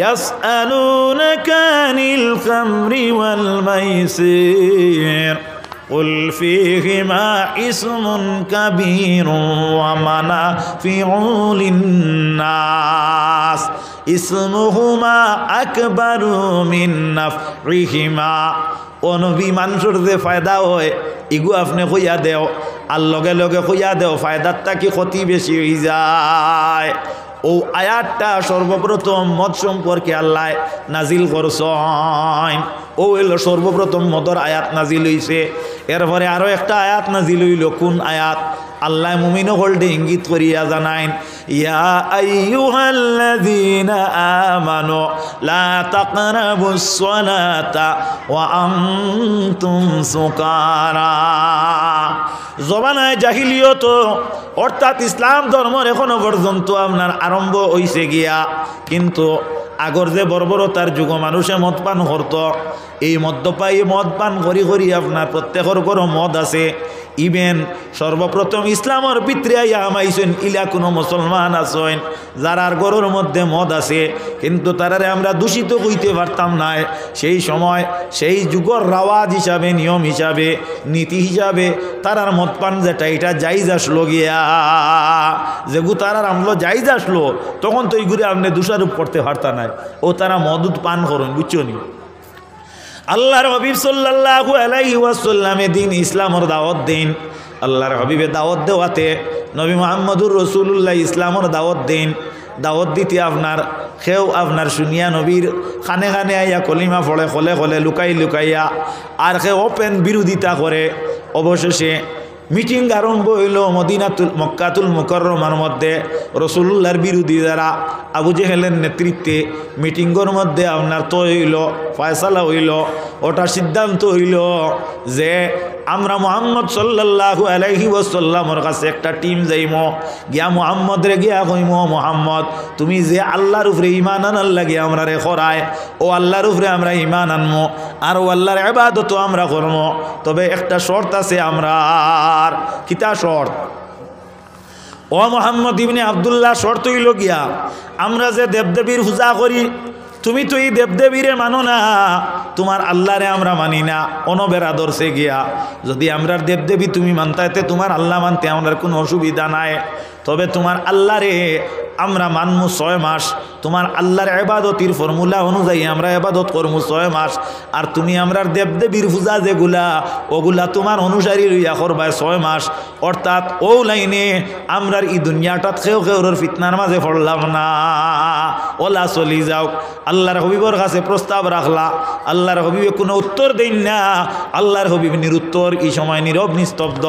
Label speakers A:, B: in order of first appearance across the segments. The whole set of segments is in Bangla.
A: ইয়াসআলুনাকা আনিল খামরি ওয়াল মাইসির قل فيهما اسم كبير ومنافع للناس اسمهما أكبر من نفعهما ও নবী মানুষের যে ফায়দা হয় ইগু আপনি কইয়া দেও আর লগে লগে কইয়া দেও ফায়দারটা কি ক্ষতি বেশি হয়ে যায়। ও আয়াতটা সর্বপ্রথম মদ সম্পর্কে আল্লাহ নাজিল করছেন। ও হইল সর্বপ্রথম মদর আয়াত নাজিল হইছে। এরপরে আরো একটা আয়াত নাজিল হইল। কোন আয়াত? আল্লাহ মুমিন হলডে ইঙ্গিত করিয়া জানাইন, ইয়া আইয়ুহাল্লাযীনা আমানু লা তাকরাবুস সালাতা ওয়া আনতুম সুকারা। জমানায় জাহিলিয়ত অর্থাৎ ইসলাম ধর্মের এখনো পর্যন্ত আপনার আরম্ভ হইছে গিয়া, কিন্তু আগর যে বর্বরতার যুগ মানুষে মদ পান করত, এই মদ্যপায়ী মদ পান করি করি আপনার প্রত্যেকের ঘরে মদ আছে। ইভেন সর্বপ্রথম ইসলামের ভিতরে আইয়া আমাইছেন ইলা কোনো মুসলমান আছেন যারার ঘরের মধ্যে মদ আছে, কিন্তু তারারে আমরা দূষিত কইতে পারতাম না। সেই সময় সেই যুগর রাওয়াজ হিসাবে, নিয়ম হিসাবে, নীতি হিসাবে তারার মদ পান যেটা এটা জাইজ আসলো গিয়া, যেগু তারার আমলো জাইজ আসলো, তখন তো এইগুলি আপনি দোষারোপ করতে পারতা নাই। ও তারা মদ পান করেন, বুঝছো নি? আল্লাহর হাবিব সাল্লাল্লাহু আলাইহি ওয়াসাল্লামে দিন ইসলামের দাওয়াত দিন। আল্লাহর হাবিবে দাওয়াত দেওয়াতে নবী মুহাম্মদুর রাসূলুল্লাহ ইসলামের দাওয়াত দিন। দাওয়াত দিতে আপনার কেউ আপনার শুনিয়া নবীর খানে খানে আইয়া কলিমা পড়ে, খলে খলে লুকাই লুকাইয়া, আর কেউ ওপেন বিরোধিতা করে। অবশেষে মিটিং আরম্ভ হইল মক্কাতুল মুকাররমার মধ্যে। রাসূলুল্লাহর বিরোধী যারা আবু জেহেলের নেতৃত্বে মিটিংয়ের মধ্যে আপনার তো হইল, ফয়সালা হইল, ওটা সিদ্ধান্ত হইল যে আমরা মুহাম্মদ সাল্লাল্লাহু আলাইহি ওয়াসাল্লামের কাছে একটা টিম যাইমো, গিয়া মুহাম্মদরে গিয়া কইমো, মুহাম্মদ তুমি যে আল্লাহর উপরে ঈমান আনার লাগে আমরা রে করায়, ও আল্লাহর উপরে আমরা ঈমান আনমো আর ও আল্লাহর ইবাদত আমরা করবো, তবে একটা শর্ত আছে আমরা। কিতা শর্ত? ও মুহাম্মদ ইবনে আব্দুল্লাহ, শর্ত হইল গিয়া আমরা যে দেবদেবীর পূজা করি, তুমি তো এই দেবদেবীরে মানো না, তোমার আল্লাহরে আমরা মানি না। অনবেরা দর্শে গিয়া যদি আমরা দেবদেবী তুমি মানতে, তোমার আল্লাহ মানতে আমার কোনো অসুবিধা নাই, তবে তোমার আল্লাহরে আমরা মানমু 6 মাস। তোমার আল্লাহর ইবাদতির ফর্মুলা অনুযায়ী আমরা ইবাদত করমু 6 মাস। আর তুমি আমরার দেবদেবীর পূজা যেগুলা ওগুলা তোমার অনুসারী লইয়া করবা 6 মাস। অর্থাৎ ও লাইনে আমরার এই দুনিয়াটাত কেউ কেউর ফিতনার মাঝে পড়লাম না, ওলা চলি যাও। আল্লাহর হবিবর কাছে প্রস্তাব রাখলা, আল্লাহর হবিবে কোনো উত্তর দেন না। আল্লাহর হবিব নিরুত্তর, এই সময় নীরব নিস্তব্ধ।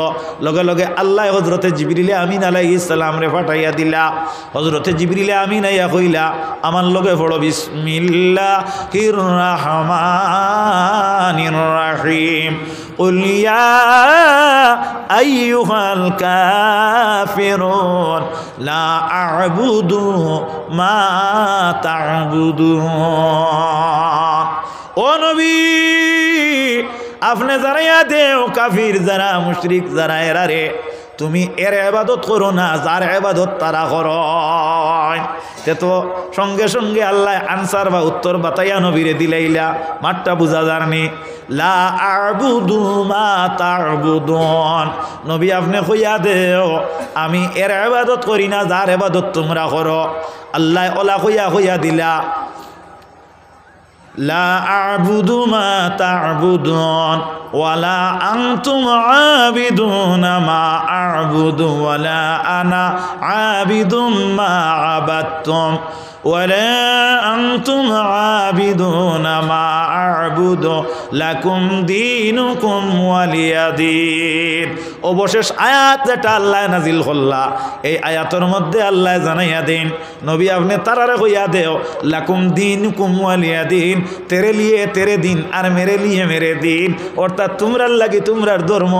A: লগে লগে আল্লাহ হজরতে জিবরিলে আমিন আলাইহিস সালাম রে পাঠাইয়া দিলা। হজরতে জিবরিলে আমিন আইয়া কইলা, আমার লগে পড়ো বিসমিল্লাহির রহমানির রহিম, قل يا أيها الكافرون لا أعبد ما تعبدون। ও নবী, আপনি জানাইয়া দেও কাফির যারা, মুশরিক যারা, এরা রে তুমি এর ইবাদত করো না যার ইবাদত তারা করে। তে তো সঙ্গে সঙ্গে আল্লাহ আনসার বা উত্তর বাতাইয়া নবীরে দিলাইলা, মাঠটা বুঝা যারনি। লা আ'বুদু মা তা'বুদুন, নবী আপনি কইয়া দেও আমি এর ইবাদত করি না যার ইবাদত তোমরা করো। আল্লাহ ওলা কইয়া দিলা, লা আ'বুদু মা তা'বুদুন ওয়ালা আনতুম আবিদুনা মা আ'বুদু ওয়ালা আনা আবিদুম মা আবাদতুম ওয়ালা আনতুম আবিদুনা মা আ'বুদু লাকুম দীনুকুম ওয়ালিয়া দীন। অবশেষ আয়াত যেটা আল্লাহ নাজিল করলা, এই আয়াতের মধ্যে আল্লাহ জানাইয়া দিন, নবী আপনি তারারে কইয়া দেও লাকুম দীনুকুম ওয়ালিয়া দীন, তেরে লিয়ে তেরে দিন আর মেরে লিয়ে মেরে দিন। অর্থাৎ তোমরার লাগি তোমরার ধর্ম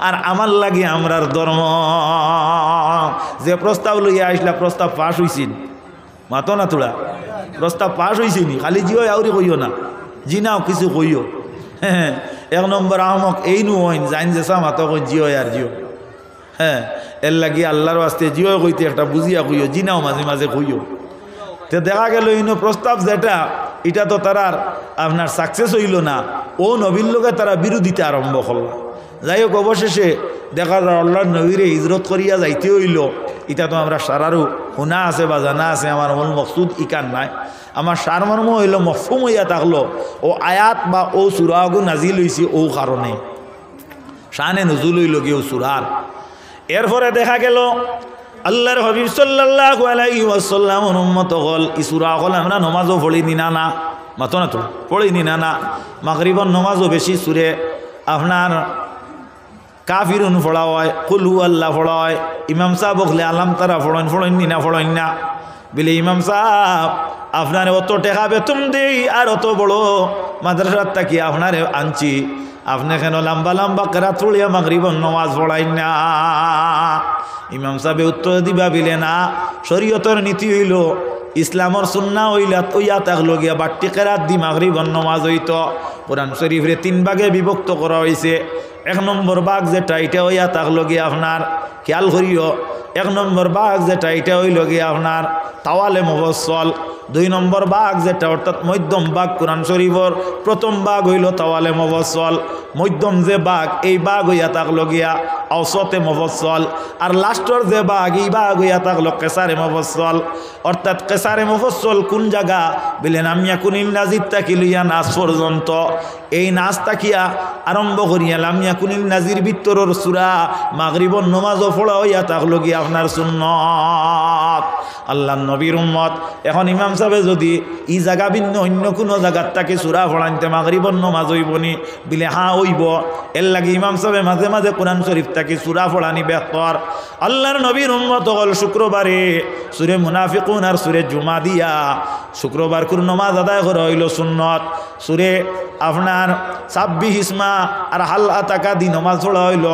A: আর আমার লাগি আমরার ধর্ম। যে প্রস্তাব লইয়া আসলা, প্রস্তাব পাশ হইছিল, মাতো না তোরা, প্রস্তাব পাশ হইছিনি, খালি জিও আউরি কইও না, জি নাও কিছু কইও। হ্যাঁ, 1 নম্বর আহমক এই নু হইন জাইন যেসা মাতো কই জিও আর জিও। হ্যাঁ, এর লাগি আল্লাহর আস্তে জিও কইতে একটা বুঝিয়া কইও, জি নাও মাঝে মাঝে কইও। তো দেখা গেল ইনো প্রস্তাব যেটা এটা তো তারার আপনার সাকসেস হইল না, ও নবীর লোকে তারা বিরোধিতা আরম্ভ করল। যাই হোক অবশেষে দেখা যায় আল্লাহর নবীরে হিজরত করিয়া যাইতে হইল। এটা তো আমরা সারারও শোনা আছে বা জানা আছে, আমার মূল মকসুদ ইকান নাই। আমার সারমর্ম হইল মফহুম হইয়া থাকলো ও আয়াত বা ও সুরাগু নাজিল হইছে ও কারণে, শানে নজুল হইল গিয়ে ও সুরার। এরপরে দেখা গেল আল্লাহর হাবিব সাল্লাল্লাহু আলাইহি ওয়াসাল্লামের উম্মত হল ই সূরা হল আমরা নামাজও পড়ি না না মাতো না তো পড়ি না না মাগরিবর নামাজও বেশি সুরে আপনার কাফিরুন পড়া হয়, কুল হু আল্লাহ পড়া হয়। ইমাম সাহেব বকলে আলাম তারা ফড়েন না বলে ইমাম সাহেব আপনার অত টাকা বেতন দেই আর অত বড় মাদ্রাসার তাকি আপনারে আনছি, আপনি কেন লম্বা লম্বা কেরাত পড়িয়া মাগরিবর নামাজ পড়াই না? ইমাম সাহেব উত্তর দিবা বিলে না, শরীয়তের নীতি হইল ইসলামর সুন্নাহ হইলা তৈয়া থাকলো গিয়া বাট্টি কেরাত দি মাগরিবর নামাজ হইত। কোরআন শরীফরে 3 ভাগে বিভক্ত করা হয়েছে। 1 নম্বর ভাগ যেটা এটা হইয়া থাকলো গিয়া আপনার খেয়াল করিও, 1 নম্বর ভাগ যেটা এটা হইল গিয়া আপনার তাওয়ালে মুফাসসাল। 2 নম্বর ভাগ যেটা অর্থাৎ মধ্যম ভাগ কোরআন শরীফর প্রথম ভাগ হইল তাওয়ালে মুফাসসাল, মধ্যম যে ভাগ এই ভাগ হইয়া থাকলো গিয়া আওসাতে মুফাসসাল, আর লাস্টর যে ভাগ এই ভাগ হইয়া থাকলো কেসারে মুফাসসাল। অর্থাৎ কেসারে মুফাসসাল কোন জায়গা বলেন আমিয়া কুনিল নাজির তাকি লইয়া নাচ পর্যন্ত, এই নাচ তাকিয়া আরম্ভ করিয়া লামিয়া কুনিল নাজির ভিতরের সূরা মাগরিবর নামাজও পড়া হইয়া থাকলো গিয়া আপনার সুন্নাত। আল্লাহ নবীর উম্মত এখন ইমাম সাহেব যদি ই জায়গা ভিন্ন অন্য কোনো জায়গার তাকে সূরা পড়াইতে মাগরিবর নামাজ হইবনি বিলে হ্যাঁ হইব। এর লাগে ইমাম সাহেব মাঝে মাঝে কোরআন শরীফ তাকে সূরা পড়ানি বেহতর। আল্লাহর নবীর উম্মত হল শুক্রবারে সূরা মুনাফিকুন আর সূরা জুমা দিয়া শুক্রবার কোন নামাজ আদায় করা হইল সুন্নত। সূরা আপনার 26 ইসমা আর হাল আতাকা দি নামাজ পড়া হইল,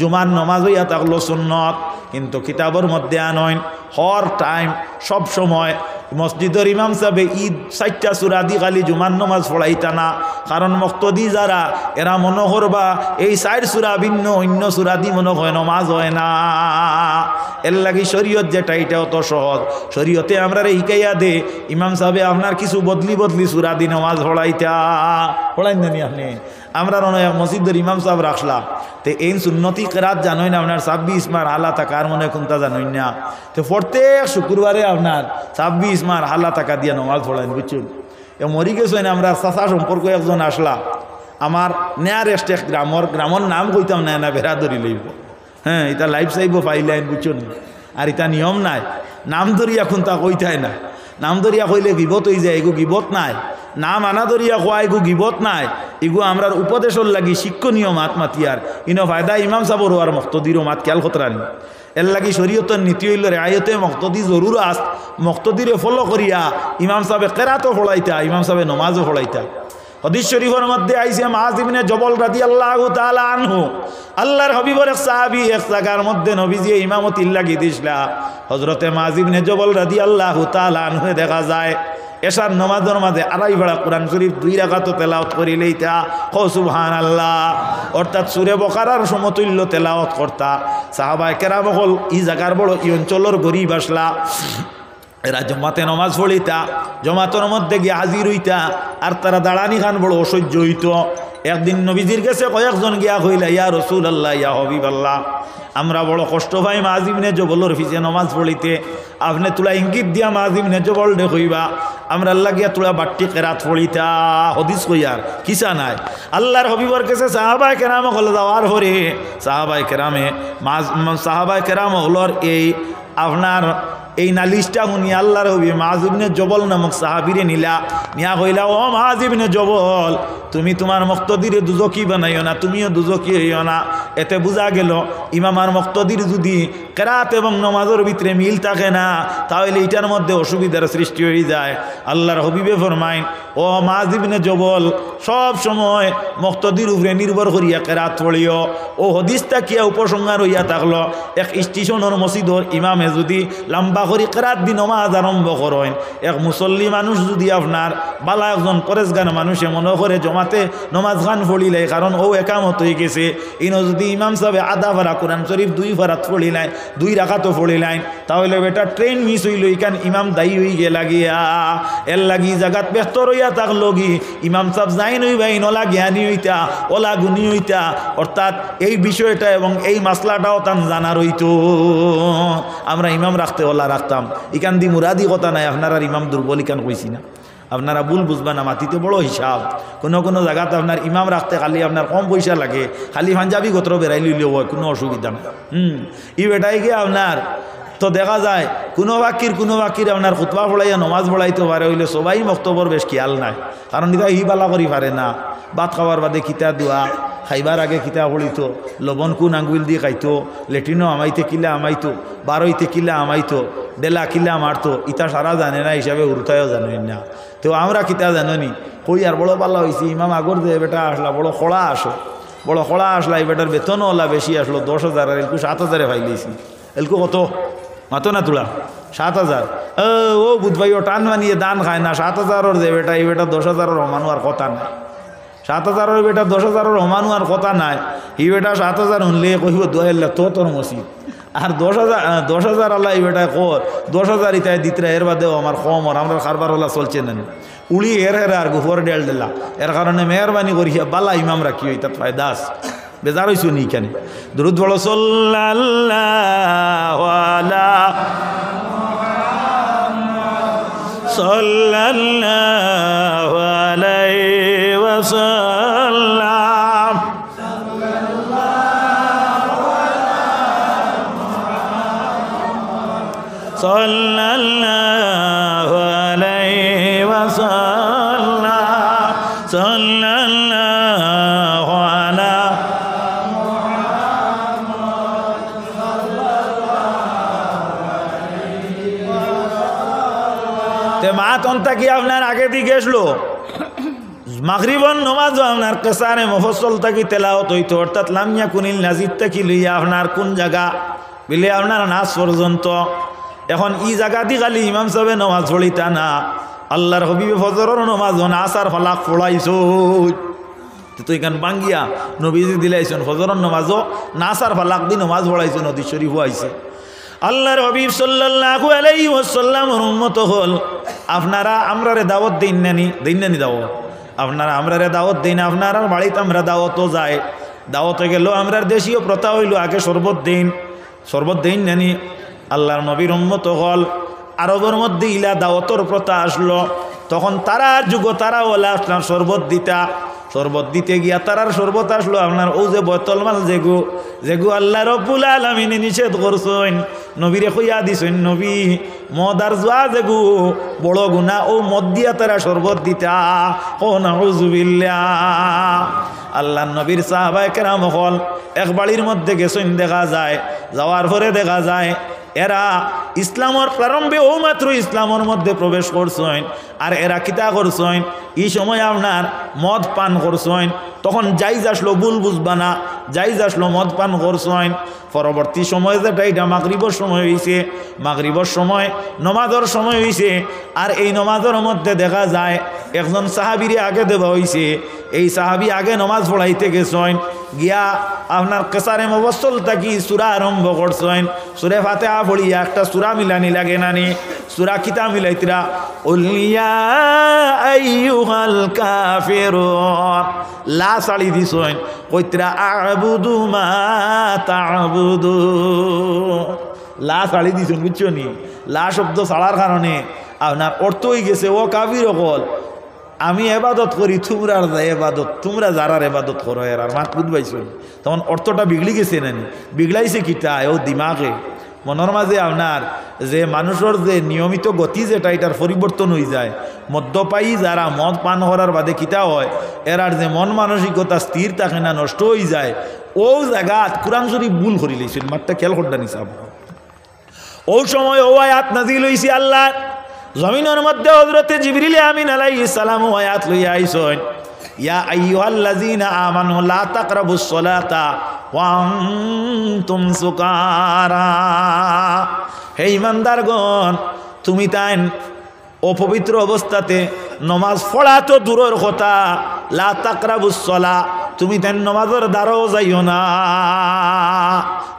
A: জুমার নামাজ হইয়া থাকলো সুন্নত। কিন্তু কিতাবের মধ্যে আনইন হর টাইম সব সময় মসজিদের ইমাম সাহেব ঈদ 4টা সূরা দি খালি জুমার নামাজ পড়াইতা না, কারণ মুক্তদি যারা এরা মনে করবা এই 4 সূরা ভিন্ন অন্য সূরা দি মনে হয় নামাজ হয় না। এর লাগি শরীয়ত যেটা এটাও তো সহজ, শরীয়তে আমরা শিখাইয়া দে ইমাম সাহেব আপনার কিছু বদলি সূরা দি নামাজ পড়াইন জানি আপনি আমরা মসজিদের ইমাম সাহেব রাখলাম তো এই সুন্নতি কেরাত জানোই না আপনার 26 মার হালা থাকার মনে কোনটা জানোই না, তো প্রত্যেক শুক্রবারে আপনার 26 মার হালা টাকা দিয়ে নামাজ পড়াইন বুঝছেন। এ মরি গেছেন আমরা চাচা সম্পর্ক একজন আসলা আমার নিয়ারেস্ট এক গ্রামের নাম কইতাম না ভেড়া ধরি লইব, হ্যাঁ এটা লাইফ চাইব পাইলেন বুঝছেন। আর এটা নিয়ম নাই, নাম ধরি এখন তা কইতাই না, নাম ধরিয়া কইলে গিবত হয়ে যায়, এগু গিবত নাই। নাম আনা ধরিয়া কোয়া এগু গিবত নাই, এগু আমরা উপদেশর লাগি শিক্ষণীয় মাত মাতিয়ার ইনো ফায়দা ইমাম সাবর আর মক্তদিরও মাত খেয়াল খতরানি। এর লাগি শরীয়তের নীতি হইল রেআয়তে মক্তদি জরুর আস, মক্তদিরে ফলো করিয়া ইমাম সাহেব কেরাতও পড়াইতা, ইমাম সাহেব নমাজও পড়াইতা। হাদিস শরীফের মধ্যে আইছে মুআয ইবনে জবল রাদিয়াল্লাহু তাআলা আনহু আল্লাহর হাবিবের এক সাহাবী এক জায়গার মধ্যে নবীজি ইমামতির লাগি দিছলা। হযরতে মুআয ইবনে জবল রাদিয়াল্লাহু তাআলা আনহু দেখা যায় এশার নামাজের মাঝে 2.5 বেলা কোরআন শরীফ 2 রাকাত তেলাওয়াত করিলেই তা ও সুবহানাল্লাহ, অর্থাৎ সূরা বাকারার সমতুল্য তেলাওয়াত করতা। সাহাবায়ে কেরাম হল ই জায়গার বড় ই অঞ্চলের গরিব আসলা, এরা জমাতে নমাজ পড়িতা, জমাতের মধ্যে গিয়ে হাজির হইতা আর তারা দাঁড়ানি খান বড় অসহ্য হইত। একদিন নবীজির কাছে কয়েকজন গিয়া কইলা ইয়া রাসূলুল্লাহ ইয়া হাবিবাল্লাহ, আমরা বড় কষ্ট পাই মুআয ইবনে জবলের পিছে নমাজ পড়িতে, আপনি তুলা ইঙ্গিত দিয়া মুআয ইবনে জবল দে কইবা আমরা আল্লাহ গিয়া তুলা বাট্টি কেরাত পড়িতা। হাদিস কইয়ার কিসা নাই। আল্লাহর হাবিবের কাছে সাহাবায়ে কেরাম হল যাওয়ার পরে সাহাবায়ে কেরাম হলর এই আপনার এই নালিশটা উনি আল্লাহর হবি মুআয ইবনে জবল নামক সাহাবীরে নিলা, নিয়া কইলা ও মুআয ইবনে জবল তুমি তোমার মুক্তদিরে দুজকি বানাইও না, তুমিও দুজকি হইও না। এতে বোঝা গেল ইমাম আর মুক্তদির যদি কেরাত এবং নামাজের ভিতরে মিল থাকে না তাহলে এটার মধ্যে অসুবিধার সৃষ্টি হয়ে যায়। আল্লাহর হাবিবে ফরমাইন ও মুআয ইবনে জবল সব সময় মুক্তদির উপরে নির্ভর করিয়া কেরাত পড়িও। ও হাদিসটা কিয়া উপসংহার হইয়া থাকলো এক স্টেশনের মসজিদর ইমামে যদি লম্বা করে কেরাত দি নামাজ আরম্ভ করেন, এক মুসল্লি মানুষ যদি আপনার বালা একজন পরেশগার মানুষে মনে করে জমাতে নমাজ খান পড়িলাই, কারণ ও একামত হয়ে গেছে। ইনো যদি ইমাম সাহেব আধা ভাড়া কোরআন শরীফ 2 ফারাত পড়িলাই, 2 রাকাতও পড়িলাই, তাহলে বেটা ট্রেন মিস হইল, ইকান ইমাম দায়ী হয়ে গে লাগিয়া এর লাগি জাগাত ব্যস্ত রইয়া তাক লগি ইমাম সাহেব যাই নই ভাই নলা জ্ঞানী হইতা ওলা গুণী হইতা, অর্থাৎ এই বিষয়টা এবং এই মাসলাটাও তান জানা রইত। আমরা ইমাম রাখতে ওলা রাখতাম, ইকান দি মুরাদি কথা নাই, আপনার আর ইমাম দুর্বল ইকান কইছি না, আপনারা ভুল বুঝবা না, মাতিতে বড় হিসাব। কোনো কোনো জায়গাতে আপনার ইমাম রাখতে খালি আপনার কম পয়সা লাগে, খালি পাঞ্জাবি গোত্র বেড়াই লইলেও হয়, কোনো অসুবিধা নেই। ই বেটাই গিয়ে আপনার তো দেখা যায় কোনো বাকির আপনার খুতবা পড়াইয়া নমাজ পড়াইতে পারে হইলে সবাই মক্তবর বেশ খেয়াল নাই, কারণ এটা হি বালা করি পারে না। ভাত খাওয়ার বাদে কিতা দোয়া, খাইবার আগে কিতা পড়িত, লবণ কোন আঙ্গুল দিয়ে খাইতো, লেট্রিনও আমাইতে কিলা আমাইতো, বারোইতে কিলা আমাইতো, ডেলা কিলা মারতো, ইটা সারা জানে না হিসাবে উরতায়ও জানেন না। তো আমরা কিতা জানি কই আর বড় পাল্লা হয়েছি, ইমাম আগর যে বেটা আসলা বড় খোলা আসলা, এই বেটার বেতনও ওলা বেশি আসলো, 10,000 আর এলকু 7,000 ফাইলেছি। এলকু কত মাতো না তোলা 7,000। ও বুধ ভাই ও টান মানিয়ে দান খায় না, 7,000 যে বেটা এই বেটা 10,000 রমানো আর কথা নাই, 7,000 বেটা 10,000 রমানো আর কথা নাই। এই বেটা 7,000 হনলে কহিব দোয়াল্লা তোর মসজিদ, আর 10,000 আল্লাহ এই বেটায় কর 10,000 ইতায় দিতরা, এর বাদেও আমার কম আর আমরা খারবার ওলা চলছে না, উড়ি এর আর গুফর ডেল ডেলা। এর কারণে মেহরবানি করিয়া বালা ইমাম রাখি হই, তার ফায়দাস বেজার হইছো নি কেন। দুরুদ বলো সাল্লাল্লাহু আলাইহি ওয়াসাল্লাম। সাল্লাল্লাহু আলাইহি ওয়াসাল্লাম, সাল্লাল্লাহু আলা তে মা তন্তা কি আপনার আগে দিয়ে গেছলো মাগরিবন নমাজও আপনার কেসারে মুফাসসাল থাকি তেলাওয়াত হইতো, অর্থাৎ লামিয়া কুনিল নাজিদ থাকি লইয়া আপনার কোন জায়গা বিলে আপনার নাচ পর্যন্ত। এখন ই জায়গা দি খালি ইমাম সাহেব নমাজ পড়িতা না, আল্লাহর হবিবে ফজরের নমাজ আসার ফালাক পড়াইছো, তো এখান বাঙ্গিয়া নবীজি দিলাইছেন ফজরের নমাজও নাসার ফালাক দি নমাজ পড়াইছো, নদী শরীফ আইছে। আল্লাহর হবিব সাল্লাল্লাহু আলাইহি ওয়াসাল্লামের উম্মত হল আপনারা আমরারে দাওয়াত দিন নানি দাওয়াত, আপনারা আমরারে দাওয়াত দিন, আপনার বাড়িতে আমরা দাওয়াতও যায়, দাওয়াতে গেল আমরার দেশীয় প্রথা হইল আগে শরবত দিন নানি। আল্লাহর নবীর উম্মত হল আরবের মধ্যে ইলা দাওয়াতর প্রথা আসলো, তখন তারা যুগ তারা ওলা আপনার শরবত দিতে গিয়া তারার শরবত আসলো আপনার ও যে বতলমাল যেগু আল্লাহ রব্বুল আলামিন নিষেধ করছেন, নবীরে কইয়া দিছেন নবী মদ আর জুয়া যেগু বড় গুনাহ, ও মদ দিয়া তারা শরবত দিতা, ও নাউযুবিল্লাহ। আল্লাহ নবীর সাহাবায়ে কেরাম হল এক বাড়ির মধ্যে গেছেন, দেখা যায় যাওয়ার পরে দেখা যায় এরা ইসলামের প্রারম্ভে ও মাত্র ইসলামের মধ্যে প্রবেশ করছেন, আর এরা কিতা করছেন এই সময় আপনার মদ পান করছেন, তখন জাইজ আসলো ভুল বুঝবা না, জাইজ আসলো মদ পান করছেন। পরবর্তী সময় যেটা এটা মাগরিবর সময় হয়েছে, মাগরিবর সময় নমাজের সময় হয়েছে, আর এই নমাজের মধ্যে দেখা যায় একজন সাহাবিরে আগে দেওয়া হয়েছে, এই সাহাবি আগে নমাজ পড়াইতে গেছেন, গিয়া আপনার কেসারে মুফাসসাল থাকি সূরা আরম্ভ করছেন, সূরা ফাতিহা পড়িয়া একটা সূরা মিলানি লাগে নানি, সূরা কিতা মিলাইতরা উলিয়া আইয়ুহাল কাফিরুন, লা সাড়ি দিছেন কইতরা আবুদু মা তা'বুদু, লা সাড়ি দিছেন বুঝছো নি, লা শব্দ ছাড়ার কারণে আপনার অর্থ হয়ে গেছে ও কাফির হল আমি এবাদত করি, তোমরা যারার এবাদত করো এর আর মাত বুঝবাইছো, তখন অর্থটা বিগড়ি গেছে নানি, বিগড়াইছে কিটা ও দিমাগে মনের মাঝে আপনার যে মানুষের যে নিয়মিত গতি যেটা এটার পরিবর্তন হয়ে যায়, মদ্যপায়ী যারা মদ পান করার বাদে কিতা হয় এরার যে মন মানসিকতা স্থির থাকে না, নষ্ট হয়ে যায়, ও জায়গাত কুরআন শরীফ ভুল করি লইছিল, মাঠটা খেয়াল করতে নিসাব। ও সময় ও আয়াত নাজিল হইছে আল্লাহ জমিনের মধ্যে হযরতে জিবরিল আমিন আলাইহিস সালাম আয়াত লইয়া আইছেন, ইয়া আইয়ুহাল্লাযীনা আমানু লা তাকরাবুস সালাতা ওয়া আনতুম সুকারা, হে ঈমানদারগণ তুমি তাই অপবিত্র অবস্থাতে নমাজ পড়া তো দূরের কথা, লা তাকরাবুস সালাহ, তুমি তেন নমাজের দ্বারাও যাইও না।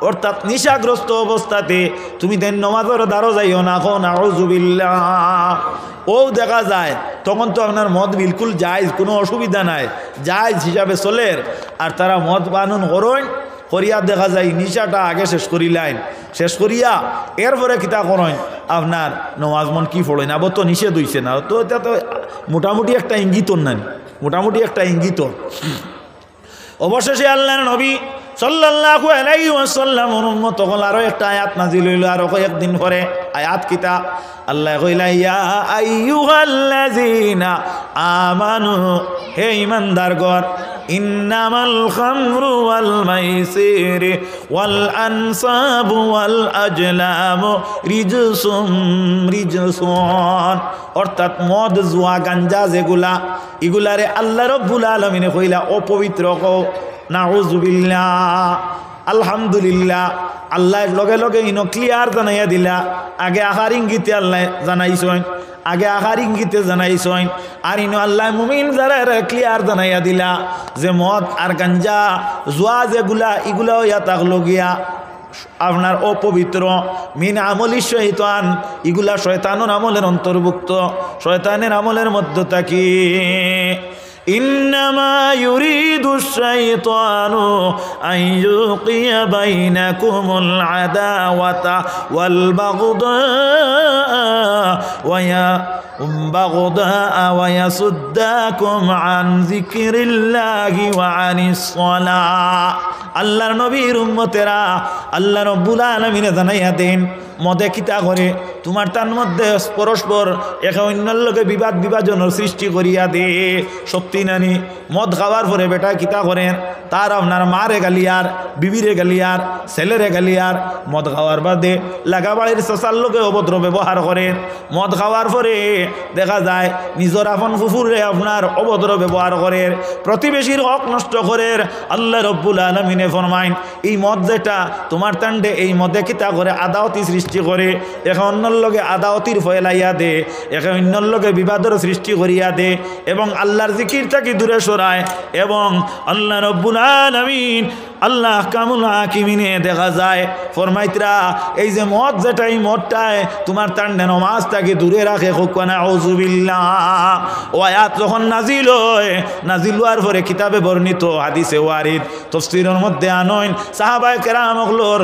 A: অর্থাৎ নিশাগ্রস্ত অবস্থাতে তুমি তেন নমাজের দ্বারাও যাইও না। নাউযু বিল্লাহ। ও দেখা যায় তখন তো আপনার মদ বিলকুল জায়েজ, কোনো অসুবিধা নাই, জায়েজ হিসাবে চলের। আর তারা মদ পানন করেন, করিয়া দেখা যায় নিশাটা আগে শেষ করিলেন, শেষ করিয়া এরপরে কিতা করেন আপনার নমাজ মন কি পড়েন। আবার তো নিষেধ হইছে না, তো এটা তো মোটামুটি একটা ইঙ্গিত নাই, মোটামুটি একটা ইঙ্গিত। অবশেষে আল্লাহর নবী সাল্লাল্লাহু আলাইহি ওয়াসাল্লামের উম্মত তখন আরো একটা আয়াত নাজিল হইল। আরো কয়েকদিন পরে আয়াত কিতা আল্লাহ কইলা, ইয়া আইয়ুহাল্লাযীনা আমানু, হে ঈমানদারগণ, ইন্নামাল খামরু ওয়াল মাইসির ওয়াল আনসাবু ওয়াল আজলামু রিজসুন, অর্থাৎ মদ জুয়া গাঞ্জা যেগুলা, এগুলারে আল্লাহ রাব্বুল আলামিনে কইলা অপবিত্র কও। নাউযু বিল্লাহ। আলহামদুলিল্লাহ, আল্লাহর লগে লগে ইনো ক্লিয়ার জানাইয়া দিলা। আগে আহার ইঙ্গিতে আল্লাহ জানাইছেন, আগে আহার ইঙ্গিতে জানাইছেন, আর ইনো আল্লাহ মুমিন যারা ক্লিয়ার জানাইয়া দিলা যে মদ আর গাঞ্জা জুয়া যেগুলা, এগুলাও ইয়া থাকলো গিয়া আপনার অপবিত্র, মিন আমলি শয়তান, এগুলা শয়তানের আমলের অন্তর্ভুক্ত, শয়তানের আমলের মধ্যে থাকি। إنما يريد الشيطان أن يوقع بينكم العداوة والبغضاء ويصدكم عن ذكر الله وعن الصلاة। আল্লাহর নবীর উম্মতেরা আল্লাহ রাব্বুল আলামিন জানাইয়া দেন মদে কিতা করে, তোমার তার মধ্যে পরস্পর একে অন্যের লোকে বিবাদ বিভাজনের সৃষ্টি করিয়া দে। সত্যি নানি মদ খাওয়ার পরে বেটা কিতা করেন, তার আপনার মারে গালিয়ার, বিবিরে গালিয়ার, ছেলেরে গালিয়ার, মদ খাওয়ার বাদে লাগাবাড়ির শশার লোকে অভদ্র ব্যবহার করেন। মদ খাওয়ার পরে দেখা যায় নিজের আপন ফুফুরে আপনার অভদ্র ব্যবহার করেন, প্রতিবেশীর হক নষ্ট করেন। আল্লাহ রাব্বুল আলামিনে ফরমাইন, এই মদ যেটা তোমার তান্ডে, এই মদে কিতা করে আদাওয়াতি সৃষ্টি করে, একে অন্যর লগে আদাওয়াতির ফয়লাইয়া দে, একে অন্যর লগে বিবাদের সৃষ্টি করিয়া দে, এবং আল্লাহর জিকির থেকে দূরে সরায়। এবং আল্লাহ রাব্বুল আলামিন আল্লাহ কামুল হাকিমিনে দেখা যায় ফরমাইতরা, এই যে মদ যেটা, এই মদটায় তোমার তান্ডে নমাজটাকে দূরে রাখে। নাউযু বিল্লাহ। ও আয়াত যখন নাজিল হয়, নাজিল হওয়ার পরে কিতাবে বর্ণিত, হাদিসে ওয়ারিদ, তাফসীরের মধ্যে আনয়ন, সাহাবায়ে কেরামগুলোর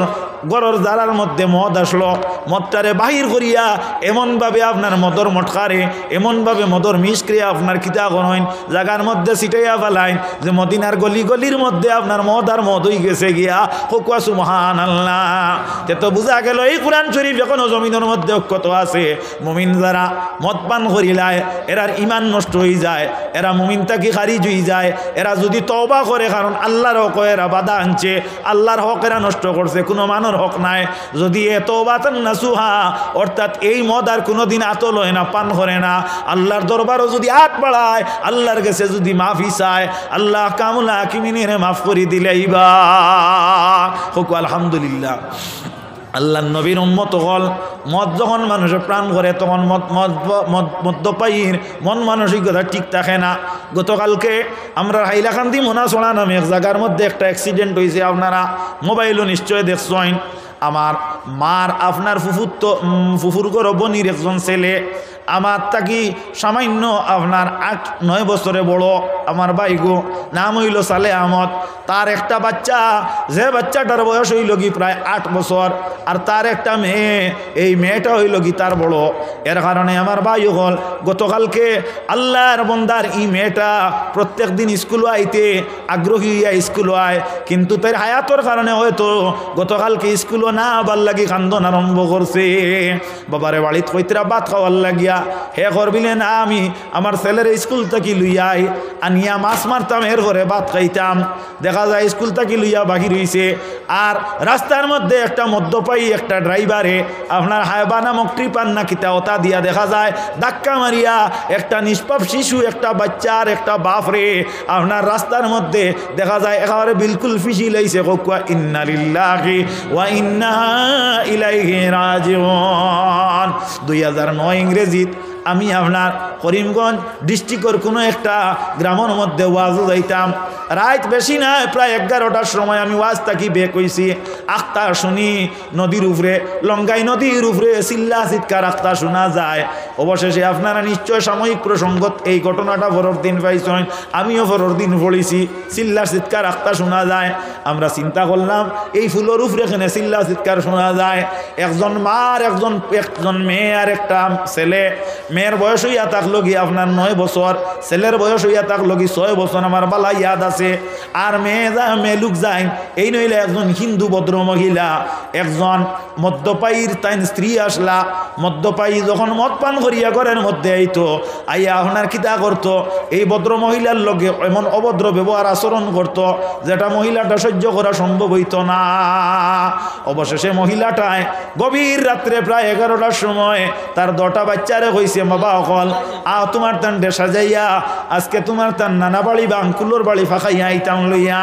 A: গরর জারার মধ্যে মদ আসলো, মদটারে বাহির করিয়া এমনভাবে আপনার মদর মটকারে, এমনভাবে মদর মিশক্রিয়া আপনার কিতা করেন জায়গার মধ্যে ছিটাইয়া ফেলাইন যে মদিনার গলি গলির মধ্যে আপনার মদ আর মদ হয়ে গেছে গিয়া। হুকুয়া সুবহানাল্লাহ। তে তো বুঝা গেল এই কুরআন শরীফ এখনো জমিনের মধ্যে অক্ষত আছে। মুমিন যারা মদ পান করিলায় এরার ইমান নষ্ট হয়ে যায়, এরা মুমিন তাকে খারিজ হয়ে যায়। এরা যদি তওবা করে, কারণ আল্লাহর হক এরা বাধা আনছে, আল্লাহর হক এরা নষ্ট করছে, কোনো মানর হক নাই। যদি এ তওবাতান নাসুহা, অর্থাৎ এই মদ আর কোনোদিন আতল হয় না, পান করে না, আল্লাহর দরবারও যদি হাত বাড়ায়, আল্লাহর কাছে যদি মাফি চায়, আল্লাহ কামুল হাকিমিনে মাফ করে দিলেই বা হোক আলহামদুলিল্লাহ। আল্লাহ নবীর উম্মত হল মদ যখন মানুষের প্রাণ করে তখন মদ্যপায়ীর মন মানসিকতা ঠিক থাকে না। গতকালকে আমরা হাইলাকান্দি মোনাসোড়া নামে এক জায়গার মধ্যে একটা অ্যাক্সিডেন্ট হয়েছে, আপনারা মোবাইলও নিশ্চয় দেখছেন। আমার মার আপনার ফুফুর গর্ভবতীর একজন ছেলে, আমার তাকি সামান্য আপনার 8-9 বছরে বড় আমার ভাইগো, নাম হইল সালে আহমদ। তার একটা বাচ্চা, যে বাচ্চাটার বয়স হইল কি প্রায় 8 বছর, আর তার একটা মেয়ে, এই মেয়েটা হইল কি তার বড়। এর কারণে আমার ভাই হল গতকালকে আল্লাহর বন্দার এই মেয়েটা প্রত্যেক দিন স্কুল আইতে আগ্রহী, স্কুল আয়, কিন্তু তার হায়াতর কারণে হয়তো গতকালকে স্কুলও না আবার লাগি কান্দন আরম্ভ করছে। বাবারে বাড়িত কইতরা ভাত খাওয়ার লাগিয়া হে করবিলে না, আমি আমার ছেলের স্কুল থেকে লইয়াই আনিয়া মাছ মারতাম, এর ঘরে ভাত খাইতাম। দেখা যায় স্কুল থেকে লইয়া বাহির হইছে, আর রাস্তার মধ্যে একটা মদ্যপায়ী একটা ড্রাইভারে আপনার হায়বা নামক ট্রিপার না কিতা ওটা দিয়া দেখা যায় ধাক্কা মারিয়া একটা নিষ্পাপ শিশু, একটা বাচ্চার একটা বাপরে আপনার রাস্তার মধ্যে দেখা যায় একেবারে বিলকুল ফিসি লাইছে। কোয়া ইন্না লিল্লাহি ওয়া ইন্না ইলাইহি রাজিউন। 2009 ইংরেজিত আমি আপনার করিমগঞ্জ ডিস্ট্রিক্টের কোনো একটা গ্রামের মধ্যে ওয়াজও যাইতাম। রাত বেশি নাই, প্রায় 11টার সময় আমি ওয়াজ থাকি বেক হইছি। আখতা শুনি নদীর উপরে, লঙ্গাই নদীর উপরে চিল্লা চিৎকার আখতা শোনা যায়। অবশেষে আপনারা নিশ্চয় সাময়িক প্রসঙ্গত এই ঘটনাটা পরের দিন পাইছেন, আমিও পরের দিন পড়েছি। চিল্লা চিৎকার আখতা শোনা যায়। আমরা চিন্তা করলাম এই ফুলের উপরে এখানে চিল্লা চিৎকার শোনা যায়। একজন মা আর একজন মেয়ে আর একটা ছেলে। মেয়ের বয়স হইয়া থাকলো কি আপনার 9 বছর, ছেলের বয়স হইয়া থাকলো কি 6 বছর, আমার বালা ইয়াদ আছে। আর মেয়ে লোক যায় এই নইলে একজন হিন্দু ভদ্র মহিলা, একজন মদ্যপায়ীর তাই স্ত্রী আসলা। মদ্যপায়ী যখন মদ পান করিয়া ঘরের মধ্যে আইতো, আইয়া আপনার কিতা করতো, এই ভদ্র মহিলার লগে এমন অভদ্র ব্যবহার আচরণ করতো যেটা মহিলাটা সহ্য করা সম্ভব হইতো না। অবশেষে মহিলাটায় গভীর রাত্রে প্রায় 11টার সময় তার 2টা বাচ্চারে কইছে, বাবা অকল তোমার তান ডেসা যাইয়া আজকে তোমার তার নানা বাড়ি বা আঙ্কুলোর বাড়ি ফাঁকাইয়া আইতাম লইয়া।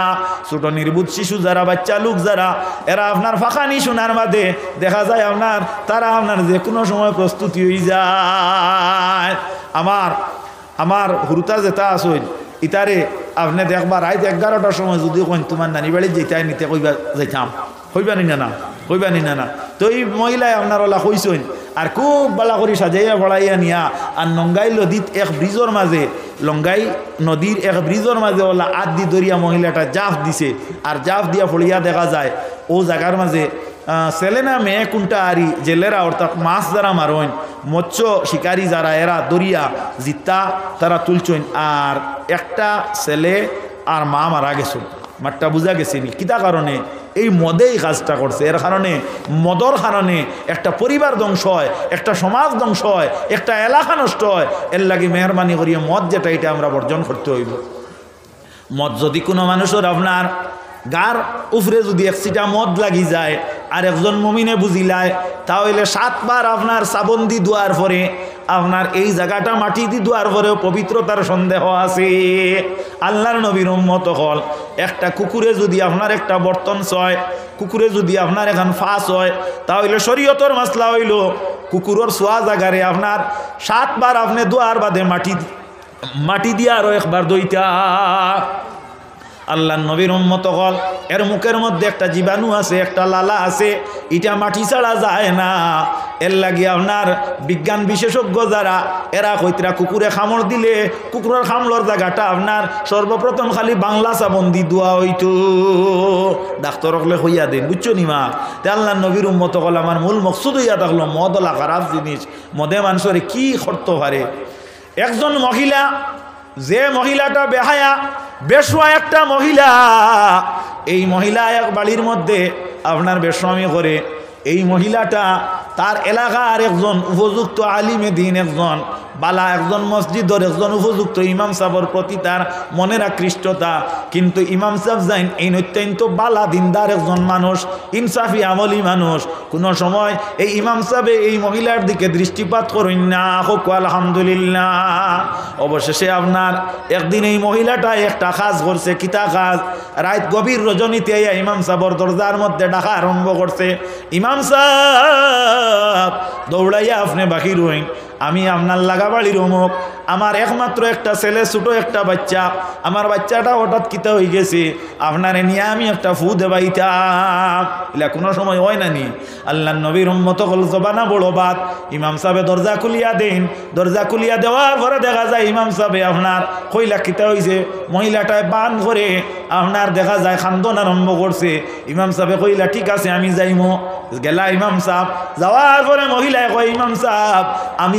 A: ছোট নির্বুধ শিশু যারা, বাচ্চা লোক যারা, এরা আপনার ফাঁকানি শোনার বাদে দেখা যায় আপনার তারা আপনার যে কোনো সময় প্রস্তুতি হয়ে যায়। আমার হুরুতা যেটা আসইল ইতারে আপনি দেখবা রাত 11টার সময় যদি কইন তোমার নানি বাড়ি যেটাই নিতে কইবা যাইতাম, হইবানি না হইবানি না। তো এই মহিলাই আপনার ওলা কইসইন আর খুব বালা করে সাজাইয়া ফড়াইয়া নিয়া আর লঙ্গাই নদীত এক ব্রিজের মাঝে, লঙ্গাই নদীর এক ব্রিজের মাঝে ওলা আদি দরিয়া মহিলাটা জাফ দিছে। আর জাফ দিয়া ফড়িয়া দেখা যায় ও জায়গার মাঝে ছেলে না মেয়ে কোনটা আরি জেলেরা অর্থাৎ মাছ যারা মারইন, মৎস্য শিকারী যারা, এরা দরিয়া জিতা তারা তুলছেন। আর একটা ছেলে আর মা মারা গেছে। মাঠটা বুঝা গেছে নি কিতা কারণে? এই মদেই কাজটা করছে। এর কারণে মদর কারণে একটা পরিবার ধ্বংস হয়, একটা সমাজ ধ্বংস হয়, একটা এলাকা নষ্ট হয়। এর লাগে মেহরবানি করিয়া মদ যেটা এটা আমরা বর্জন করতে হইব। মদ যদি কোনো মানুষের আপনার গার উপরে যদি 1 ছিটা মদ লাগি যায় আর একজন মুমিনে বুঝিলায়, তাহলে 7 বার আপনার সাবন দি ধোয়ার পরে আপনার এই জায়গাটা মাটি দি ধোয়ার পরেও পবিত্রতার সন্দেহ আছে। আল্লাহর নবীর উম্মত হল একটা কুকুরে যদি আপনার একটা বর্তন ছয়, কুকুরে যদি আপনার এখন ফাঁস হয়, তাহলে শরীয়তর মাসলা হইল কুকুরের সোয়া জায়গারে আপনার 7 বার আপনি ধোয়ার বাদে মাটি দিয়ে আরো একবার দইতা। আল্লাহ নবীর উম্মত হল এর মুখের মধ্যে একটা জীবাণু আছে, একটা লালা আছে, এটা মাটি ছাড়া যায় না। এর লাগে আপনার বিজ্ঞান বিশেষজ্ঞ যারা এরা কইতরা কুকুরে খামড় দিলে কুকুরের খামড়র জায়গাটা আপনার সর্বপ্রথম খালি বাংলা সাবন দি দোয়া হইতো। ডাক্তার হলে হইয়া দেন, বুঝছো নি মা? তে আল্লাহ নবীর উম্মত হল আমার মূল মকসুদ হইয়া থাকলো মদ হলা খারাপ জিনিস। মদে মানুষের কি করতে পারে? একজন মহিলা, যে মহিলাটা বেহায়া বেশোয়া একটা মহিলা, এই মহিলা এক বাড়ির মধ্যে আপনার বেশ্রামি করে। এই মহিলাটা তার এলাকার একজন উপযুক্ত আলিমে দিন, একজন বালা, একজন মসজিদের একজন উপযুক্ত ইমাম সাহেবের প্রতি তার মনের আকৃষ্টতা। কিন্তু ইমাম সাহেব যাইন এই অত্যন্ত বালা দিনদার একজন মানুষ, ইনসাফি আমলি মানুষ। কোনো সময় এই ইমাম সাহেব এই মহিলার দিকে দৃষ্টিপাত করেন না। হোক আলহামদুলিল্লাহ। অবশেষে আপনার একদিন এই মহিলাটা একটা কাজ করছে। কিতা কাজ? রাত গভীর রজনীতে ইমাম সাহেবের দরজার মধ্যে ডাকা আরম্ভ করছে। ইমাম সাহেব দৌড়াইয়া আপনি বাকির হইন, আমি আপনার লাগা বাড়ির অমুক, আমার একমাত্র একটা ছেলে, ছোট একটা বাচ্চা, আমার বাচ্চাটা হঠাৎ কিতা হয়ে গেছে, আপনারে নিয়ে আমি একটা ফু দেবাইতাম। এলা কোনো সময় হয় না নি? আল্লাহ নবীর উম্মত হল জবানা বড় বাত। ইমাম সাহেব দরজা খুলিয়া দেন। দরজা খুলিয়া দেওয়ার পরে দেখা যায় ইমাম সাহেব আপনার কইলা কিতা হয়েছে, মহিলাটায় বান করে আপনার দেখা যায় খান্দন আরম্ভ করছে। ইমাম সাহেব কইলা ঠিক আছে আমি যাইমো। গেলা ইমাম সাহেব, যাওয়ার পরে মহিলায় কয় ইমাম সাহেব আমি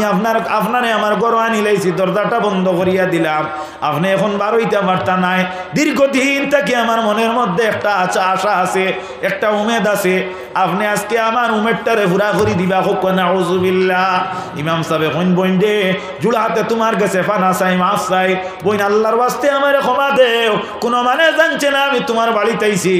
A: আপনারে আমার ঘর আনি লাইছি, দরজাটা বন্ধ করিয়া দিলাম, আপনি এখন বারোইটা বার্তা নাই। দীর্ঘদিন থেকে আমার মনের মধ্যে একটা আশা আছে, একটা উমেদ আছে, আপনি আজকে আমার উমেদটারে পুরা করি দিবা। হোক নাউযুবিল্লাহ। ইমাম সাহেব কইন বইন দে জুড়া হাতে তোমার কাছে ফানা চাই, মাফ চাই, বইন আল্লাহর ওয়াস্তে আমারে ক্ষমা দেও। কোনো মানে জানছে না আমি তোমার বাড়িতে আইছি,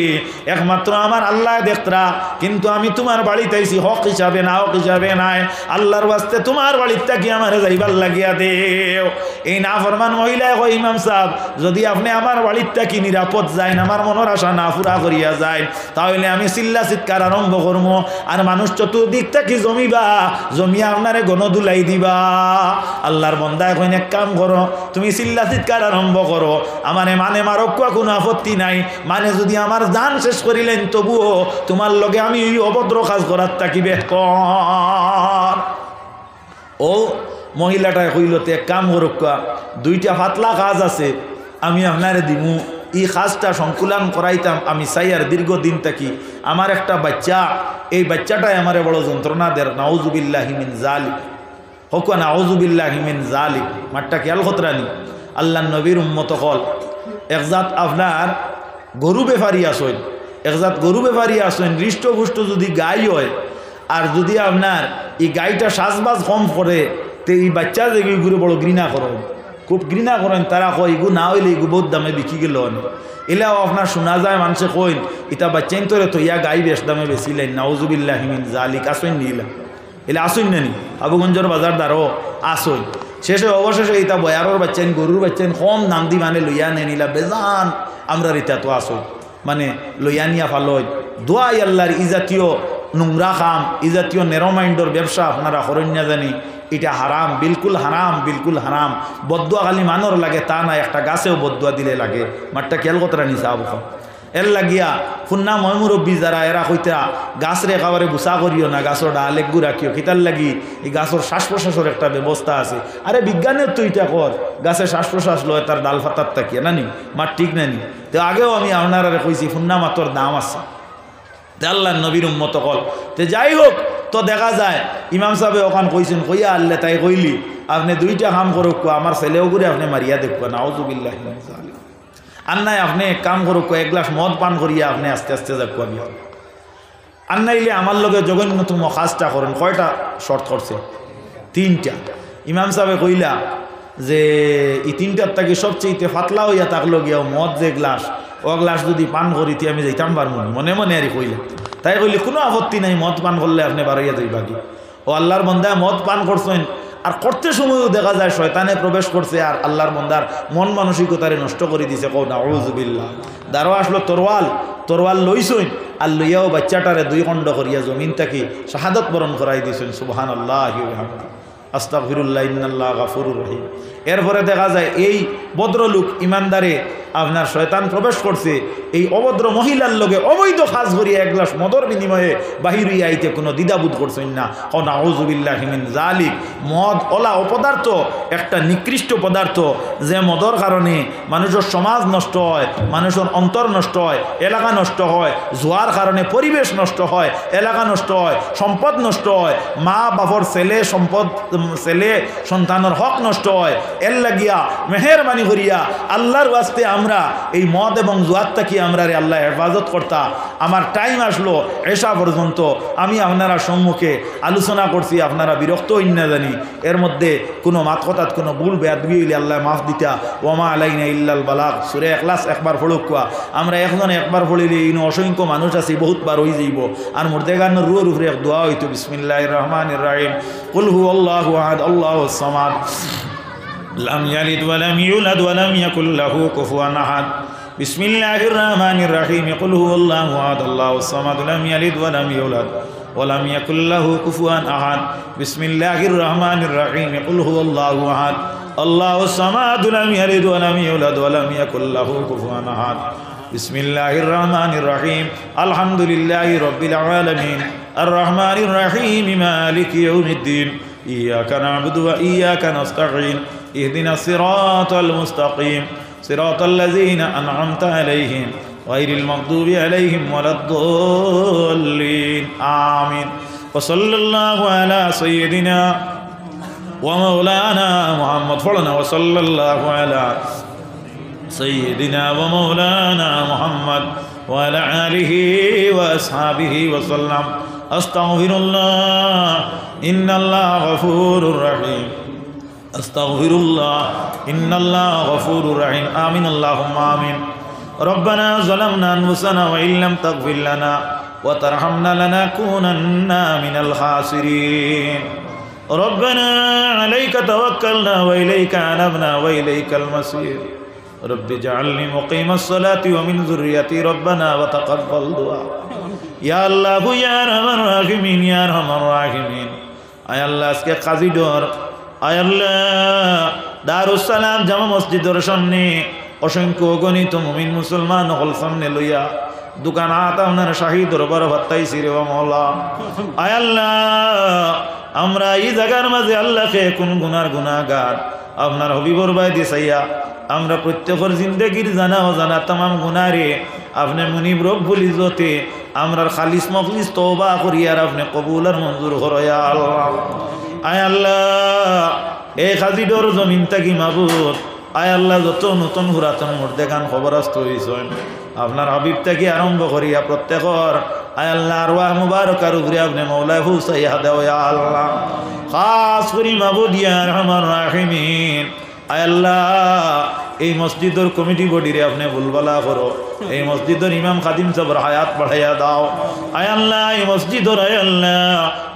A: একমাত্র আমার আল্লাহ দেখতরা, কিন্তু আমি তোমার বাড়িতে আইছি হক হিসাবে না, হক হিসাবে নাই, আল্লাহর ওয়াস্তে তোমার বাড়িতে কি আমারে যাইবার লাগিয়া দেও। এই নাফরমান মহিলায় কয় ইমাম সাহেব যদি আপনি আমার বাড়িতে কি নিরাপদ যায়, আমার মনের আশা না পুরা করিয়া যায়, তাহলে আমি চিল্লা চিৎকার আরম্ভ আরম্ভ করবো আর মানুষ চতুর্দিক থেকে জমিবা, জমিয়া আপনারে গণদুলাই দিবা। আল্লাহর বন্দা এখন এক কাম করো, তুমি চিল্লা চিৎকার আরম্ভ করো, আমারে মানে মারক কোনো আপত্তি নাই, মানে যদি আমার জান শেষ করিলেন তবুও তোমার লগে আমি এই অভদ্র কাজ করার তাকিবে কর। ও মহিলাটায় কইলতে এক কাম করুক, দুইটা পাতলা কাজ আছে আমি আপনারে দিমু, এই কাজটা সংকুলন করাইতাম আমি চাই আর দীর্ঘদিন থাকি। আমার একটা বাচ্চা, এই বাচ্চাটাই আমারে বড় যন্ত্রণা দেয়, নাউজুবিল্লাহি মিন জালিক, হোক নাউজুবিল্লাহি মিন জালিক। মাঠটা খেয়াল খতরানি আল্লাহ নবীর উম্মত হল একজাত আপনার গরু বেফারি আসেন, একজাত গরু বেফারি আসেন, হৃষ্টপুষ্ট যদি গাই হয় আর যদি আপনার এই গাইটা শ্বাসবাস কম করে তো এই বাচ্চা যে এগুলো বড় ঘৃণা করেন, খুব ঘৃণা করেন। তারা কয় এগু না হইলে এগু বহুত দামে বিকি গেল। এলাও আপনার শোনা যায় মানুষে কইন ইটা বাচ্চাইন তোরে তো ইয়া গাই বেশ দামে বেশিলেন, নাউজুবিল্লাহি মিন জালিক। আসেন নিলা এলে আসুন নানি আবুগঞ্জর বাজার দ্বারও আসুন। শেষে অবশেষে ইটা বয়ারর বাচ্চাইন গরুর বাচ্চাইন কম দাম দি মানে লইয়া নে নিলা বেজান আমরা রিতা তো আসুন মানে লইয়া নিয়া ফালই দোয়াই আল্লাহর ইজাতীয় নোংরা খাম, ইজাতীয় নেরোমাইন্ডর ব্যবসা আপনারা করেন না জানি, এটা হারাম, বিলকুল হারাম, বিলকুল হারাম। বদুয়া খালি মানর লাগে তা না, একটা গাছেও বদুয়া দিলে লাগে। মাঠটা খেয়াল কতটা নিচা আবু এর লাগিয়া ফুন্না ময়মুরব্বী যারা এরা কইতা গাছরে একেবারে গুছা করিও না, গাছর ডাল একগু রাখিও, কিতার লাগি এই গাছর শ্বাস প্রশ্বাসের একটা ব্যবস্থা আছে। আরে বিজ্ঞানের তো এটা কর, গাছে শ্বাস প্রশ্বাস লয় তার ডাল ফাতার তাকিয়ে নানি মাঠ ঠিক নানি। তো আগেও আমি আপনারা কইছি ফুন্না মাতর দাম আছে, আল্লাহ নবীর উম্মত কল। তো যাই হোক, তো দেখা যায় ইমাম সাহেব ওখান কইছেন, কইয়া আল্লাহ তাই কইলি আপনি দুইটা কাম করুক, আমার ছেলেও করে আপনি মারিয়া দেখব, নাউজুবিল্লাহি মিন জালিক। আর নাই আপনি এক কাম করুক, এক গ্লাস মদ পান করিয়া আপনি আস্তে আস্তে যাক আমি। আর নাইলে আমার লগে জঘন্যতম কাজটা করেন। কয়টা শর্ত করছে? 3টা। ইমাম সাহেব কইলা যে এই 3টার তাকে সবচেয়ে ফাতলা হইয়া থাকলো গিয়া মদ যে গ্লাস, ও গ্লাস যদি পান করিতে আমি যাইতাম পারবো মনে মনে আর কইলে। তাই কইলে কোনো আপত্তি নাই, মদ পান করলে আপনি বাড়াইয়া যাইবা কি। ও আল্লাহর বন্দা মদ পান করছেন, আর করতে সময়ও দেখা যায় শয়তানে প্রবেশ করছে আর আল্লাহর বন্দার মন মানসিকতারে নষ্ট করে দিছে। কও নাউজুবিল্লাহ। দাঁড়ো আসলো তরওয়াল লইছইন আর লইয়াও বাচ্চাটারে 2 খণ্ড করিয়া জমিন থাকি শাহাদত বরণ করাই দিয়েছেন। সুবহানাল্লাহি ওয়া বিহামদিহি, আস্তাগফিরুল্লাহ, ইন্নাল্লাহ গাফুরুর রহিম। এরপরে দেখা যায় এই ভদ্রলোক ইমানদারে আপনার শয়তান প্রবেশ করছে, এই অভদ্র মহিলার লগে অবৈধ কাজ করিয়া এক গ্লাস মদর বিনিময়ে বাহির হইয়া আইতে কোনো দ্বিধাবোধ করছেন না। ও নাউজুবিল্লাহি মিন জালিক। মদ ওলা অপদার্থ একটা নিকৃষ্ট পদার্থ, যে মদর কারণে মানুষের সমাজ নষ্ট হয়, মানুষের অন্তর নষ্ট হয়, এলাকা নষ্ট হয়, জোয়ার কারণে পরিবেশ নষ্ট হয়, এলাকা নষ্ট হয়, সম্পদ নষ্ট হয়, মা বাপর ছেলে সম্পদ ছেলে সন্তানের হক নষ্ট হয়। এর লাগিয়া মেহেরবানি করিয়া আল্লাহর ওয়াস্তে আমরা এই মদ এবং জুয়ার থেকে আমরা আল্লাহ হেফাজত করতা। আমার টাইম আসলো এসা পর্যন্ত আমি আপনারা সম্মুখে আলোচনা করছি, আপনারা বিরক্ত হইন না জানি। এর মধ্যে কোনো মাত কথাত কোনো ভুল বেয়াদবি হইলে আল্লাহ মাফ দিতা। ওমা আলাইনা ইল্লাল বালাগ। সূরা ইখলাস একবার পড়ুক, আমরা একজন একবার পড়িলে ইনো অসংখ্য মানুষ আছে বহুতবার হয়ে যাইব। আর মুর্দে গানের রুয়ের উপরে এক দোয়া হইতো, বিসমিল্লাহির রহমানির রহিম, কুল হুয়াল্লাহু আহাদ আল্লাহুস সামাদ লাম ইয়ালিদ ওয়া লাম ইউলাদ ওয়া লাম ইয়াকুল লাহু কুফুয়ান আহাদ। বিসমিল্লাহির রহমানির রহিম, কুল হুয়াল্লাহু আহাদ আল্লাহুস সামাদ লাম ইয়ালিদ ওয়া লাম ইউলাদ ওয়া লাম ইয়াকুল লাহু কুফুয়ান আহাদ। বিসমিল্লাহির রহমানির রহিম, কুল হুয়াল্লাহু আহাদ আল্লাহুস সামাদ লাম ইয়ালিদ ওয়া লাম ইউলাদ ওয়া লাম ইয়াকুল লাহু কুফুয়ান আহাদ। বিসমিল্লাহির রহমানির রহিম, আলহামদুলিল্লাহি রাব্বিল আলামিন, আর রহমানির রহিম, মালিকি ইয়াউমিদ্দিন, ইয়াকা না'বুদু ওয়া ইয়াকা নাস্তাঈন, ইহদিনাস সিরাতাল মুস্তাকিম, সিরাতাল লাযীনা আন'আমতা আলাইহিম গায়রিল মাগদুবি আলাইহিম ওয়ালাদ-দাল্লিন। আমিন। ওয়া সাল্লাল্লাহু আলা সাইয়্যিদিনা ওয়া মাওলানা মুহাম্মদ। পড়না ওয়া সাল্লাল্লাহু আলা সাইয়্যিদিনা ওয়া মাওলানা মুহাম্মদ ওয়া আলা আলিহি ওয়া আসহাবিহি ওয়া সাল্লাম। আস্তাগফিরুল্লাহ, ইন্নাল্লাহ গফুরুর রহিম। আস্তাগফিরুল্লাহ, ইন্নাল্লাহ গফুরুর রহিম। আমিন, আল্লাহুম্মা আমিন। রব্বানা যালামনা আনফুসানা ওয়া ইল্লাম তাগফির লানা ওয়া তারহামনা লানাকুনান্না মিনাল খাসিরিন। রব্বানা আলাইকা তাওয়াক্কালনা ওয়া ইলাইকা আনাবনা ওয়া ইলাইকাল মাসির। রব্বি জাআলনি মুকিমাস সালাতি ওয়া মিন যুররিয়্যাতি রব্বানা ওয়া তাকাব্বাল দুআ। ইয়া আল্লাহ ইয়া রহমান রাহিমিন ইয়া রহমান রাহিমিন। আয় আল্লাহ আজকে কাজী ডর আয় আল্লাহ দারুস সালাম জামা মসজিদের সামনে অসংখ্য অগণিত মুমিন মুসলমান হল সামনে লইয়া দোকান হাত আপনার শাহী দরবার ভাত্তাইছি রে মওলা। আয় আল্লাহ আমরা এই জায়গার মাঝে আল্লাহকে কোন গুনার গুনাহগার আপনার হবিবর বাই দিছাইয়া আমরা প্রত্যেকের জিন্দগির জানা অজানা তামাম গুনারে আপনি মুনিব রব্বুল ইজ্জতে আমরার খালিস মখলিস তওবা করিয়ার আপনি কবুল আর মঞ্জুর করয়া আল্লাহ। আয় আল্লাহ এই খাজিডর জমিন থাকি মাবুদ আয় আল্লাহ যত নতুন পুরাতন মুর্দে গান খবরস্ত হয়েছেন আপনার হাবিব থেকে আরম্ভ করিয়া প্রত্যেকর আয় আল্লাহ আরওয়াহ মুবারকার উপরে আপনি মওলা হুসাইয়া দেও ইয়া আল্লাহ। খাস করি মাবুদ ইয়া রহমান রাহিমিন আয় আল্লাহ এই মসজিদের কমিটি বডিরে আপনি ভুলবালা করো, এই মসজিদের ইমাম খাদিম সাহেবের হায়াত বাড়াইয়া দাও। আয় আল্লাহ এই মসজিদের আয় আল্লাহ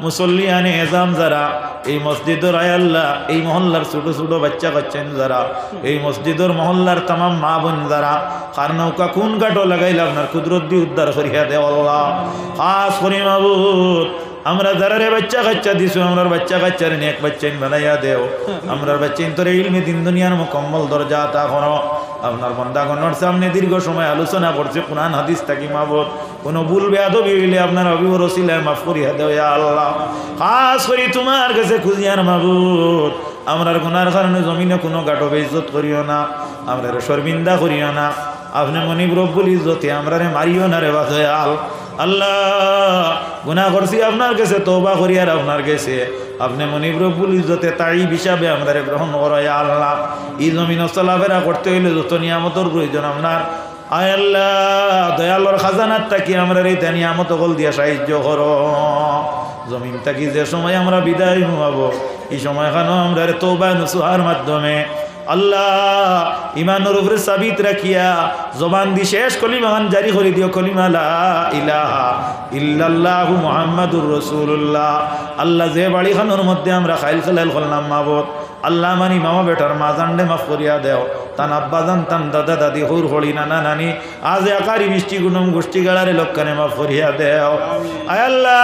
A: মুসল্লিয়ানে এজাম যারা এই মসজিদের আয় আল্লাহ এই মহল্লার ছোট ছোট বাচ্চা কাচ্চেন যারা এই মসজিদের মহল্লার তামাম মা বোন যারা কার নৌকা কোন কাটো লাগাইলে আপনার কুদরত দিয়ে উদ্ধার করিয়া দেও আল্লাহ। খাস করি মাবুদ আমরা যারা রে বাচ্চা কাচ্চা দিছো আমরার বাচ্চা কাচ্চার নেক বাচ্চাইন বানাইয়া দেও, আমরার বাচ্চাইন তোরে ইলমে দিন দুনিয়ার মুকম্মল দরজা আতা করো। আপনার বান্দাগণের সামনে দীর্ঘ সময় আলোচনা করছে কোরআন হাদিস থাকি মাবুদ কোনো ভুল বেয়াদবি হইলে আপনার অভিবর ওসিলায় মাফ করিয়া দেও ইয়া আল্লাহ। খাস করি তোমার কাছে খুঁজিয়ার মাবুদ আমরার গুনার কারণে জমিনে কোনো গাটো বেইজ্জত করিও না, আমরার শর্মিন্দা করিও না, আপনি মনিব রব্বুল ইজ্জতে আমরারে মারিও না রে বাদয়াল। আল্লাহ গুনাহ করছি আপনার কাছে তওবা করিয়ার আপনার কাছে আপনি মনিব রব্বুল ইজ্জতে তাইব হিসাবে আমরারে গ্রহণ করো ইয়া আল্লাহ। এই জমিন চলাফেরা করতে হইলে যত নিয়ামতের প্রয়োজন আপনার আয় আল্লাহ দয়ালর খাজানার থাকি আমরা এই নিয়ামত গল দিয়া সাহায্য করো। জমিন থাকি যে সময় আমরা বিদায় হবো এই সময়খানেও আমরা তওবা নসুহার মাধ্যমে আল্লাহ ইমানের উপরে সাবিত রাখিয়া জবান দি শেষ কলিমান জারি করে দিও কলিমা লা ইলাহা ইল্লাল্লাহু মুহাম্মাদুর রাসূলুল্লাহ। আল্লাহ যে বাড়িখানোর মধ্যে আমরা খাইল খালাল করলাম মাবুদ আল্লাহ মানি মামা বেটার মা জানডে মাফ করিয়া দেও, তান আব্বা জান তান দাদা দাদি হুর হলি নানা নানি আজ একারি মিষ্টি গুণম গোষ্ঠী গাড়ারে লক্ষণে মাফ করিয়া দেও। আয় আল্লাহ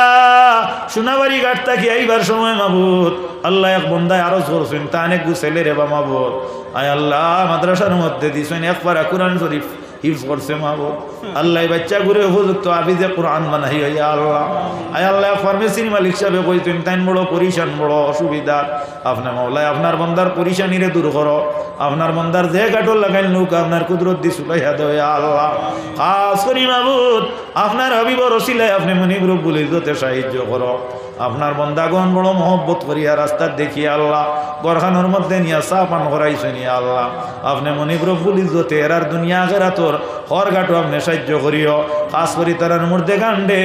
A: সোনাবাড়ি ঘাট থাকি এইবার সময় মাবুদ আল্লাহ এক বন্দায় আরো করছেন তা অনেক ছেলে রে বা মাবুদ আয় আল্লাহ মাদ্রাসার মধ্যে দিছেন এক পারা কুরআন শরীফ হিফজ করছে মাবুদ আল্লাহ বাচ্চা ঘুরে উপযুক্ত আবিজে কোরআন বানাই ইয়া আল্লাহ। আয় আল্লাহ ফার্মেসির মালিক সাহেব কইতেন তাইন বড় পরিশান বড় অসুবিধা আপনার মওলায় আপনার বন্দার পরিশানিরে দূর করো, আপনার বন্দার যে গাটল লাগাইল নৌকা আপনার কুদরত দি সুলাইয়া দেও ইয়া আল্লাহ। খাস করি মাবুদ আপনার হাবিবর ওসিলায় আপনি মনিব রব্বুল ইজ্জতে সাহায্য করো। আপনার বন্দাগণ বড় মহব্বত করিয়া রাস্তা দেখি আল্লাহ গরখানোর মধ্যে নিয়া চা পান করাইছেন ইয়া আল্লাহ। আপনি মনিব রব্বুল ইজ্জতে এরার দুনিয়া আখিরাতর হর গাটো আপনি সাহায্য করিও। খাস করি তারার মধ্যে গান্ডে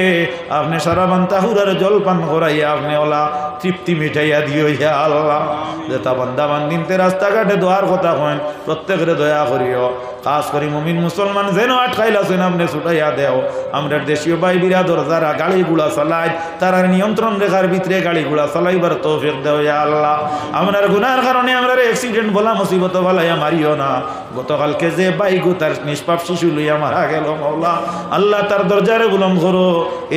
A: আপনি সারা বান্তা হুরার জল পান করাইয়া আপনি ওলা তৃপ্তি মিঠাইয়া দিও ইয়া আল্লাহ। যেটা বান্দা বান্দিনতে রাস্তাঘাটে দোয়ার কথা কন প্রত্যেকের দয়া করিও। খাস করি মুমিন মুসলমান যেন আটকাইলাছেন আপনি ছুটাইয়া দেও। আমরা দেশীয় ভাই বিরাদর যারা গাড়ি গুলা চালায় তারা নিয়ন্ত্রণ রেখার ভিতরে গাড়ি গুলা চালাইবার তৌফিক দেও ইয়া আল্লাহ। আমরার গুনার কারণে আমরা অ্যাক্সিডেন্ট বলা মুসিবত বালাইয়া মারিও না। গতকালকে যে বাইকু তার নিষ্পাপ শিশু লইয়া মারা গেল মাওলা আল্লাহ তার দরজারে বুলন্দ করো,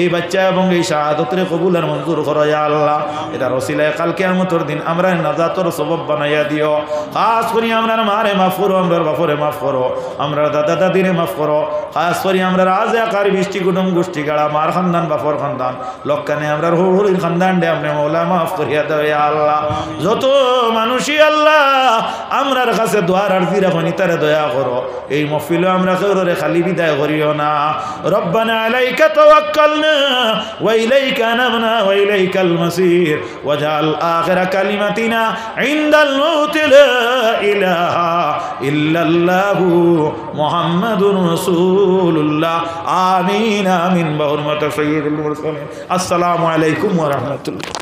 A: এই বাচ্চা এবং এই শাহাদতরে কবুল আর মঞ্জুর করো ইয়া আল্লাহ। এটা রসিলায় কাল কিয়ামতের দিন আমরা নাজাতর সবব বানাইয়া দিও। খাস করি আমরা মারে মাফ করো, আমরার বাপরে মাফ করো, আমরা দাদা দাদিরে মাফ করো। খাস করি আমরা আজ একার বৃষ্টি কুটুম গোষ্ঠী গাড়া মার খানদান বাপর খানদান লক্ষণে আমরা হুড়ির খানদান ডে আপনি মৌলা মাফ করিয়া দেও ইয়া আল্লাহ। যত মানুষই আল্লাহ আমরার কাছে দোয়ার আরজি রাখনি তারে দয়া করো। এই মহফিলে আমরা কেউরে খালি বিদায় করিও না। রব্বানা আলাইকা তাওয়াক্কালনা ওয়া ইলাইকা আনাবনা ওয়া ইলাইকাল মাসির ওয়াজআল আখিরা কালিমাতিনা ইনদাল মাউত লা ইলাহা ইল্লাল্লাহু মুহাম্মাদুর রাসূলুল্লাহ। আমিন আমিন। বাহুরমাতা সাইয়্যিদুল মুরসালিন। আসসালামু আলাইকুম ওয়া রাহমাতুল্লাহ।